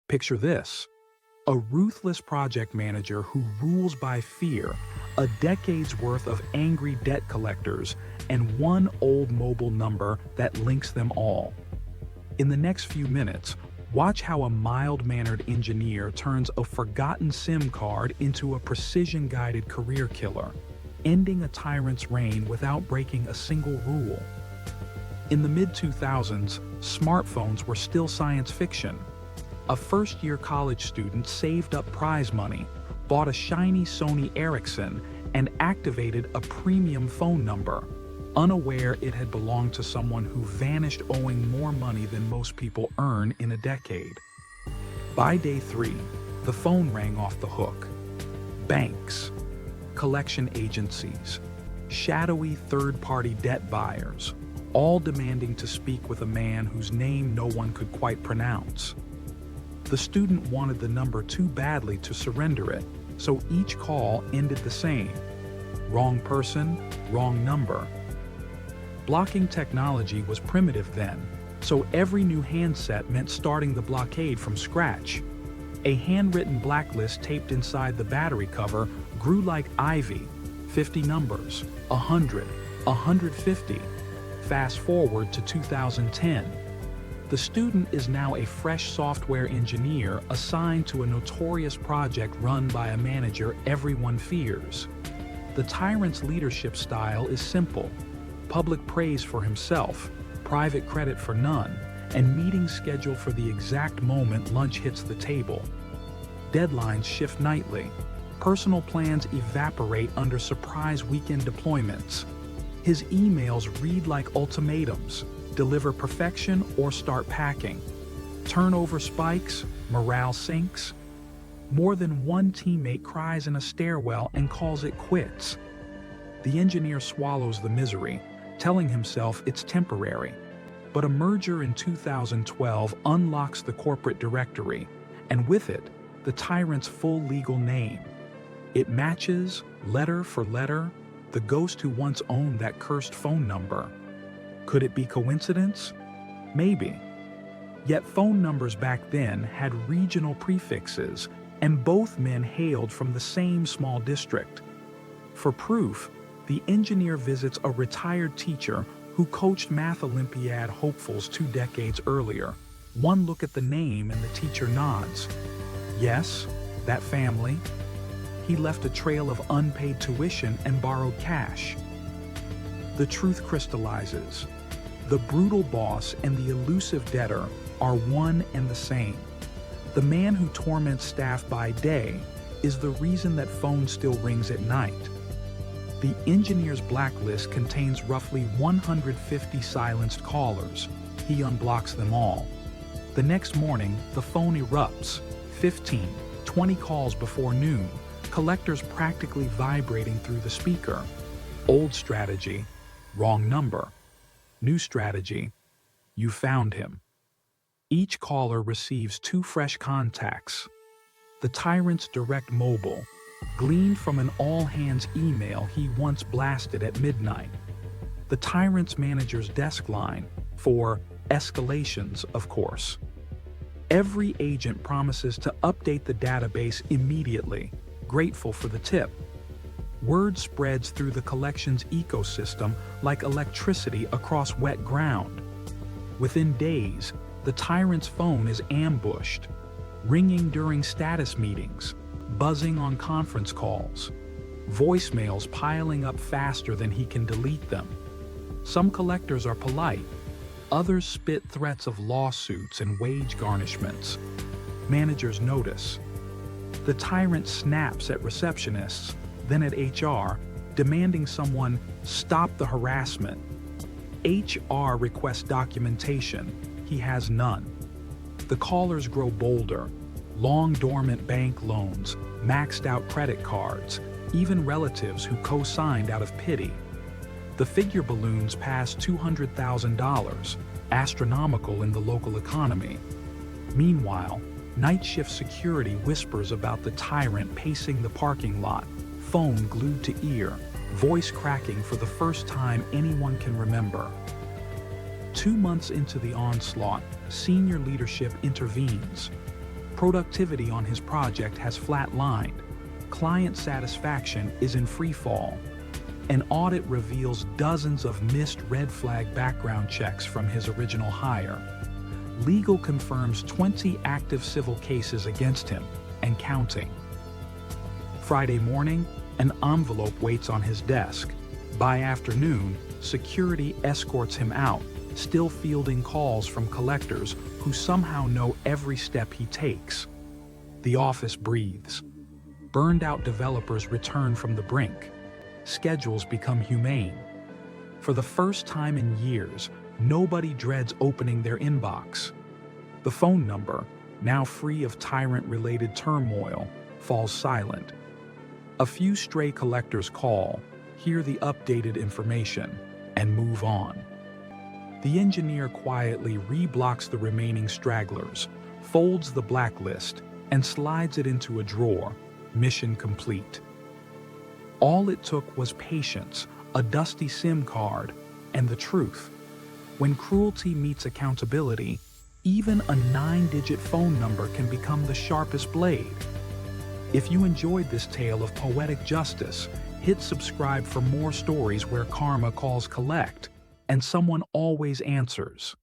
Picture this: a ruthless project manager who rules by fear, a decade's worth of angry debt collectors, and one old mobile number that links them all. In the next few minutes, watch how a mild-mannered engineer turns a forgotten SIM card into a precision-guided career killer, ending a tyrant's reign without breaking a single rule. In the mid-2000s, smartphones were still science fiction. A first-year college student saved up prize money, bought a shiny Sony Ericsson, and activated a premium phone number, unaware it had belonged to someone who vanished owing more money than most people earn in a decade. By day 3, the phone rang off the hook. Banks, collection agencies, shadowy third-party debt buyers, all demanding to speak with a man whose name no one could quite pronounce. The student wanted the number too badly to surrender it, so each call ended the same: wrong person, wrong number. Blocking technology was primitive then, so every new handset meant starting the blockade from scratch. A handwritten blacklist taped inside the battery cover grew like ivy: 50 numbers, 100, 150. Fast forward to 2010. The student is now a fresh software engineer assigned to a notorious project run by a manager everyone fears. The tyrant's leadership style is simple: public praise for himself, private credit for none, and meetings scheduled for the exact moment lunch hits the table. Deadlines shift nightly. Personal plans evaporate under surprise weekend deployments. His emails read like ultimatums: deliver perfection or start packing. Turnover spikes, morale sinks. More than one teammate cries in a stairwell and calls it quits. The engineer swallows the misery, telling himself it's temporary. But a merger in 2012 unlocks the corporate directory, and with it, the tyrant's full legal name. It matches, letter for letter, the ghost who once owned that cursed phone number. Could it be coincidence? Maybe. Yet phone numbers back then had regional prefixes, and both men hailed from the same small district. For proof, the engineer visits a retired teacher who coached math Olympiad hopefuls 2 decades earlier. One look at the name and the teacher nods. Yes, that family. He left a trail of unpaid tuition and borrowed cash. The truth crystallizes. The brutal boss and the elusive debtor are one and the same. The man who torments staff by day is the reason that phone still rings at night. The engineer's blacklist contains roughly 150 silenced callers. He unblocks them all. The next morning, the phone erupts. 15, 20 calls before noon, collectors practically vibrating through the speaker. Old strategy: wrong number. New strategy: you found him. Each caller receives 2 fresh contacts. The tyrant's direct mobile, gleaned from an all-hands email he once blasted at midnight. The tyrant's manager's desk line, for escalations, of course. Every agent promises to update the database immediately, grateful for the tip. Word spreads through the collection's ecosystem like electricity across wet ground. Within days, the tyrant's phone is ambushed, ringing during status meetings, buzzing on conference calls, voicemails piling up faster than he can delete them. Some collectors are polite, others spit threats of lawsuits and wage garnishments. Managers notice. The tyrant snaps at receptionists, then at HR, demanding someone stop the harassment. HR requests documentation. He has none. The callers grow bolder. Long dormant bank loans, maxed out credit cards, even relatives who co-signed out of pity. The figure balloons past $200,000, astronomical in the local economy. Meanwhile, night shift security whispers about the tyrant pacing the parking lot, phone glued to ear, voice cracking for the first time anyone can remember. 2 months into the onslaught, senior leadership intervenes. Productivity on his project has flatlined. Client satisfaction is in free fall. An audit reveals dozens of missed red flag background checks from his original hire. Legal confirms 20 active civil cases against him, and counting. Friday morning, an envelope waits on his desk. By afternoon, security escorts him out, still fielding calls from collectors who somehow know every step he takes. The office breathes. Burned-out developers return from the brink. Schedules become humane. For the first time in years, nobody dreads opening their inbox. The phone number, now free of Tyrant-related turmoil, falls silent. A few stray collectors call, hear the updated information, and move on. The engineer quietly re-blocks the remaining stragglers, folds the blacklist, and slides it into a drawer, mission complete. All it took was patience, a dusty SIM card, and the truth. When cruelty meets accountability, even a 9-digit phone number can become the sharpest blade. If you enjoyed this tale of poetic justice, hit subscribe for more stories where karma calls collect, and someone always answers.